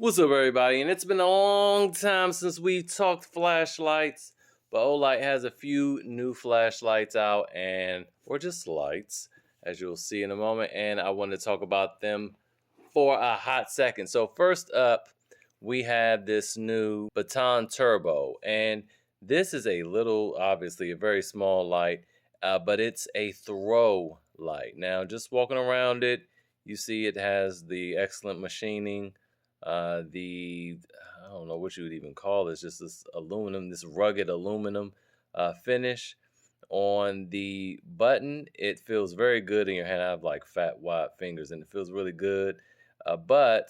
What's up, everybody? And it's been a long time since we talked flashlights, but Olight has a few new flashlights out, or just lights, as you'll see in a moment. And I want to talk about them for a hot second. So first up, we have this new Baton Turbo, and this is obviously a very small light, but it's a throw light. Now, just walking around it, you see it has the excellent machining. I don't know what you would even call this, just this rugged aluminum finish on the button. It feels very good in your hand. I have like fat, wide fingers, and it feels really good. But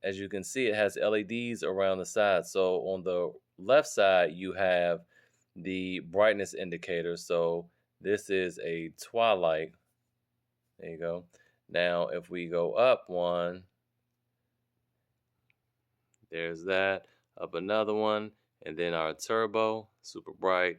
as you can see, it has LEDs around the side. So on the left side, you have the brightness indicator. So this is a twilight. There you go. Now, if we go up one, there's that. Up another one. And then our turbo, super bright.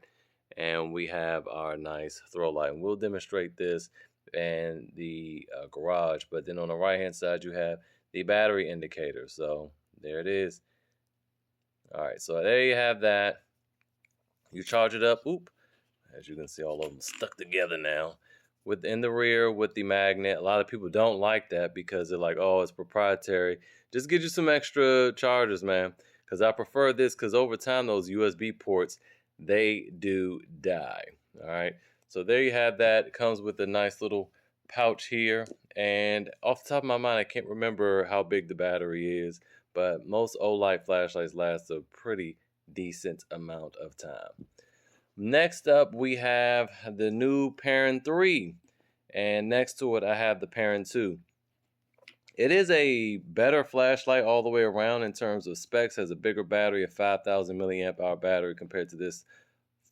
And we have our nice throw light. And we'll demonstrate this in the garage. But then on the right-hand side, you have the battery indicator. So there it is. All right, so there you have that. You charge it up. Oop. As you can see, all of them stuck together now. In the rear with the magnet. A lot of people don't like that because they're like, oh, it's proprietary. Just get you some extra chargers, man. Because I prefer this because over time, those USB ports, they do die. All right. So there you have that. It comes with a nice little pouch here. And off the top of my mind, I can't remember how big the battery is. But most Olight flashlights last a pretty decent amount of time. Next up, we have the new Perun 3. And next to it, I have the Perun 2. It is a better flashlight all the way around in terms of specs. Has a bigger battery, a 5,000 milliamp hour battery compared to this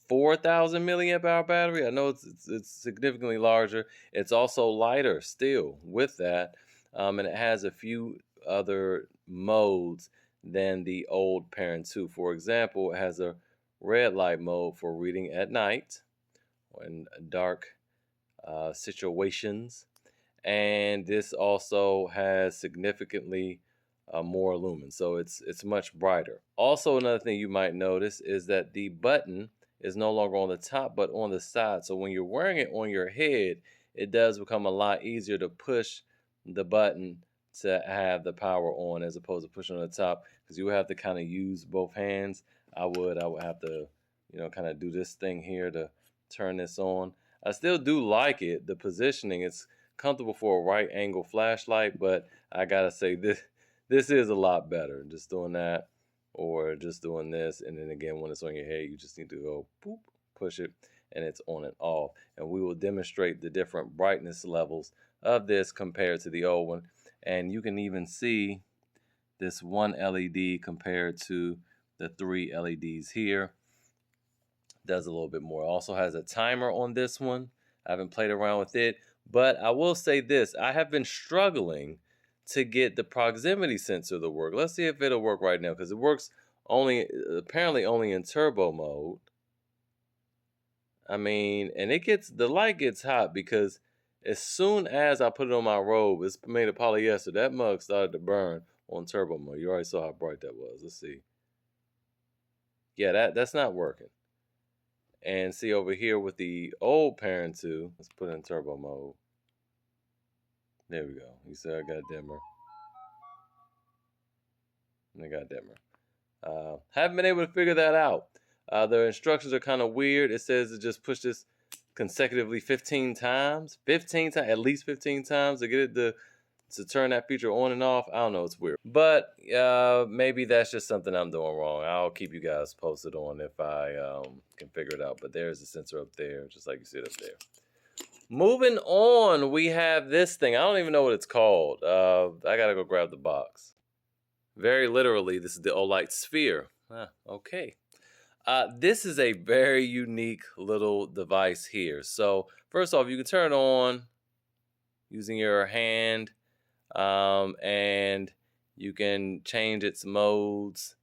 4,000 milliamp hour battery. I know it's significantly larger. It's also lighter still with that. And it has a few other modes than the old Perun 2. For example, it has a red light mode for reading at night in dark situations. And this also has significantly more lumen, so it's much brighter. Also, another thing you might notice is that the button is no longer on the top but on the side. So when you're wearing it on your head, it does become a lot easier to push the button to have the power on as opposed to pushing on the top, because you have to kind of use both hands. I would have to, kind of do this thing here to turn this on. I still do like it. The positioning, it's comfortable for a right angle flashlight, but I gotta say this is a lot better. Just doing that or just doing this, and then again when it's on your head, you just need to go boop, push it, and it's on and off. And we will demonstrate the different brightness levels of this compared to the old one. And you can even see this one LED compared to the 3 LEDs here. Does a little bit more. Also has a timer on this one. I haven't played around with it, but I will say this. I have been struggling to get the proximity sensor to work. Let's see if it'll work right now, because it works apparently only in turbo mode. I mean, and the light gets hot because as soon as I put it on my robe, it's made of polyester. That mug started to burn on turbo mode. You already saw how bright that was. Let's see. Yeah, that's not working. And see over here with the old Perun 2, let's put it in turbo mode. There we go. You see I got dimmer. And I got dimmer. Haven't been able to figure that out. The instructions are kind of weird. It says to just push this consecutively 15 times. 15 times, at least 15 times to get it to turn that feature on and off. I don't know, it's weird. But maybe that's just something I'm doing wrong. I'll keep you guys posted on if I can figure it out. But there's the sensor up there, just like you see it up there. Moving on, we have this thing. I don't even know what it's called. I gotta go grab the box. Very literally, this is the Olight Sphere. Okay. This is a very unique little device here. So first off, you can turn it on using your hand. And you can change its modes,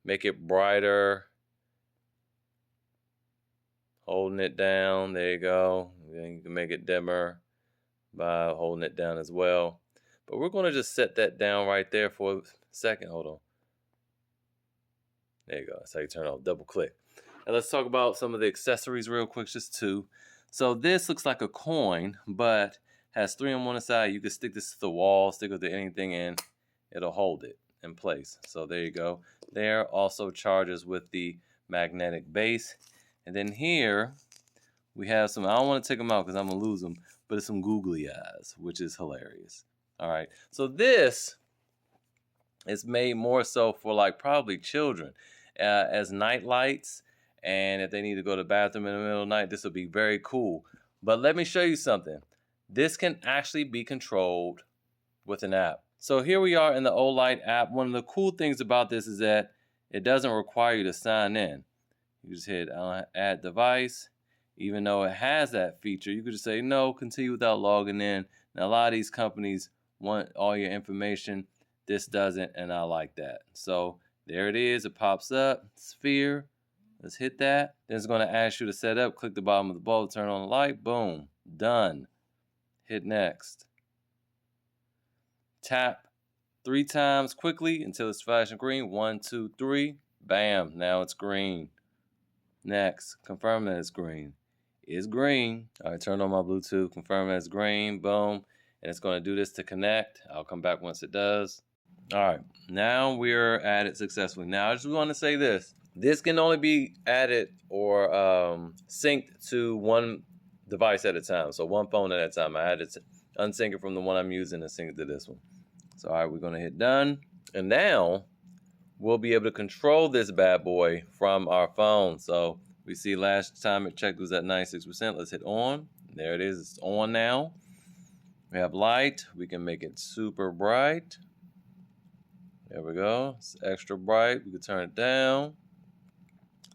make it brighter, holding it down. There you go. Then you can make it dimmer by holding it down as well. But we're going to just set that down right there for a second. Hold on. There you go. That's how you turn off. Double click. And let's talk about some of the accessories real quick, just two. So this looks like a coin, but has 3 on one side. You can stick this to the wall, stick it to anything, and it'll hold it in place. So there you go. There also charges with the magnetic base. And then here we have some, I don't want to take them out because I'm going to lose them, but it's some googly eyes, which is hilarious. All right. So this is made more so for like probably children as night lights. And if they need to go to the bathroom in the middle of the night, this will be very cool. But let me show you something. This can actually be controlled with an app. So here we are in the Olight app. One of the cool things about this is that it doesn't require you to sign in. You just hit add device. Even though it has that feature, you could just say no, continue without logging in. Now a lot of these companies want all your information. This doesn't, and I like that. So there it is. It pops up. Sphere. Let's hit that. Then it's going to ask you to set up. Click the bottom of the bulb, turn on the light. Boom. Done. Hit next. Tap 3 times quickly until it's flashing green. 1, 2, 3. Bam. Now it's green. Next. Confirm that it's green. It's green. All right, turn on my Bluetooth. Confirm that it's green. Boom. And it's going to do this to connect. I'll come back once it does. All right. Now we're at it successfully. Now I just want to say this. This can only be added or synced to one device at a time. So one phone at a time. I had to unsync it from the one I'm using and sync it to this one. So all right, we're going to hit done. And now we'll be able to control this bad boy from our phone. So we see last time it checked was at 96%. Let's hit on. There it is. It's on now. We have light. We can make it super bright. There we go. It's extra bright. We can turn it down.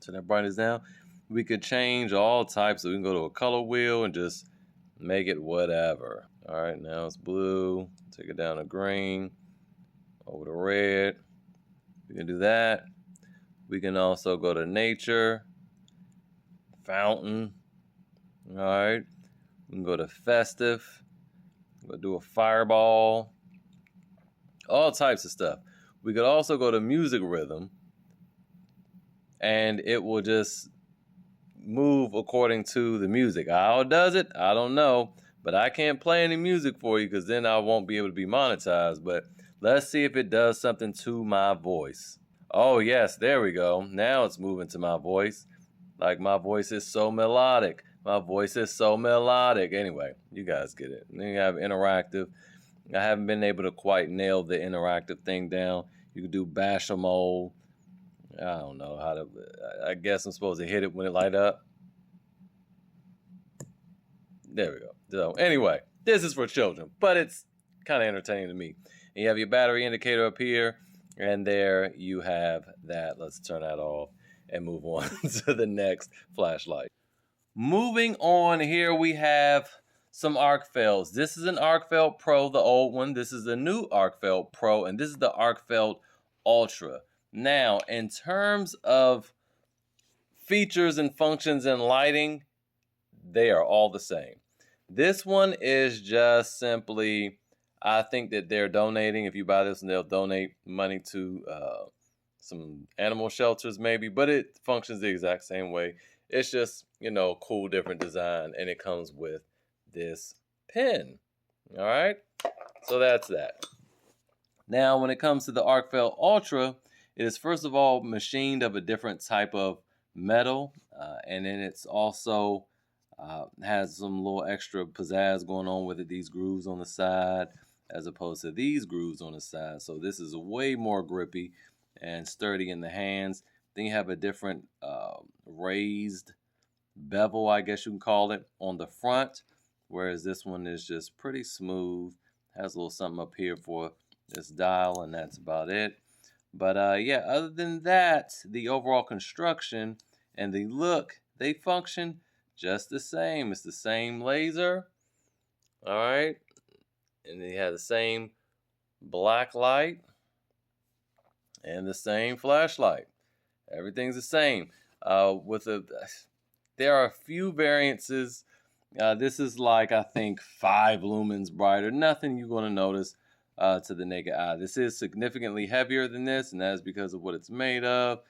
Turn that brightness down. We could change all types. So we can go to a color wheel and just make it whatever. All right, now it's blue. Take it down to green. Over to red. We can do that. We can also go to nature. Fountain. All right. We can go to festive. We'll do a fireball. All types of stuff. We could also go to music rhythm. And it will just move according to the music. How it does it, I don't know. But I can't play any music for you because then I won't be able to be monetized. But let's see if it does something to my voice. Oh, yes, there we go. Now it's moving to my voice. Like my voice is so melodic. My voice is so melodic. Anyway, you guys get it. Then you have interactive. I haven't been able to quite nail the interactive thing down. You can do Basham. I don't know how to, I guess I'm supposed to hit it when it light up. There we go. So anyway, this is for children, but it's kind of entertaining to me. And you have your battery indicator up here, and there you have that. Let's turn that off and move on to the next flashlight. Moving on, here we have some Arkfelds. This is an Arkfeld Pro, the old one. This is the new Arkfeld Pro, and this is the Arkfeld Ultra. Now, in terms of features and functions and lighting, they are all the same. This one is just simply, I think that they're donating. If you buy this, and they'll donate money to some animal shelters maybe, but it functions the exact same way. It's just, you know, cool, different design, and it comes with this pen. All right, so that's that. Now, when it comes to the Arkfeld Ultra, it is first of all machined of a different type of metal, and then it's also has some little extra pizzazz going on with it. These grooves on the side as opposed to these grooves on the side. So this is way more grippy and sturdy in the hands. Then you have a different raised bevel, I guess you can call it, on the front, whereas this one is just pretty smooth. Has a little something up here for this dial, and that's about it. But yeah, other than that, the overall construction and the look, they function just the same. It's the same laser, all right? And they have the same black light and the same flashlight. Everything's the same. There are a few variances. This is like, I think, 5 lumens brighter. Nothing you're going to notice. to the naked eye. This is significantly heavier than this, and that is because of what it's made of.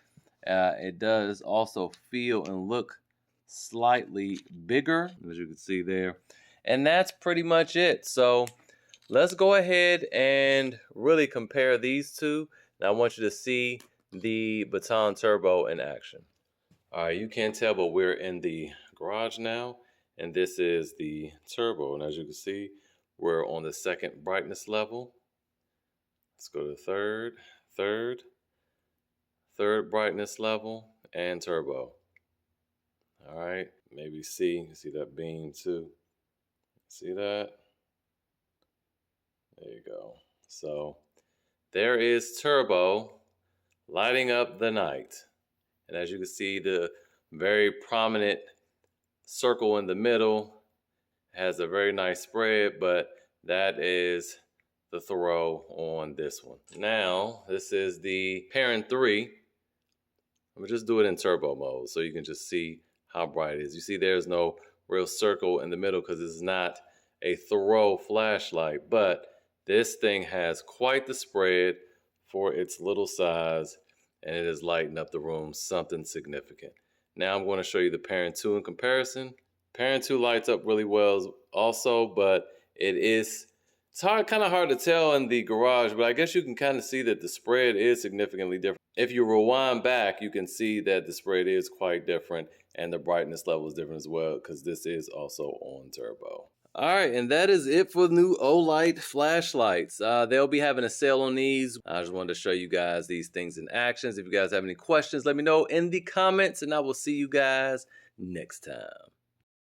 It does also feel and look slightly bigger, as you can see there. And that's pretty much it. So let's go ahead and really compare these two. Now I want you to see the Baton Turbo in action. All right, you can't tell, but we're in the garage now, and this is the Turbo. And as you can see, we're on the second brightness level. Let's go to third brightness level, and Turbo. All right, maybe you see that beam too. See that? There you go. So there is Turbo lighting up the night. And as you can see, the very prominent circle in the middle has a very nice spread, but that is the throw on this one. Now, this is the Perun 3. I'm gonna just do it in turbo mode so you can just see how bright it is. You see there's no real circle in the middle because it's not a throw flashlight, but this thing has quite the spread for its little size, and it is lighting up the room something significant. Now I'm going to show you the Perun 2 in comparison. Perun 2 lights up really well also, but it's kind of hard to tell in the garage, but I guess you can kind of see that the spread is significantly different. If you rewind back, you can see that the spread is quite different and the brightness level is different as well because this is also on turbo. All right, and that is it for the new Olight flashlights. They'll be having a sale on these. I just wanted to show you guys these things in actions. If you guys have any questions, let me know in the comments, and I will see you guys next time.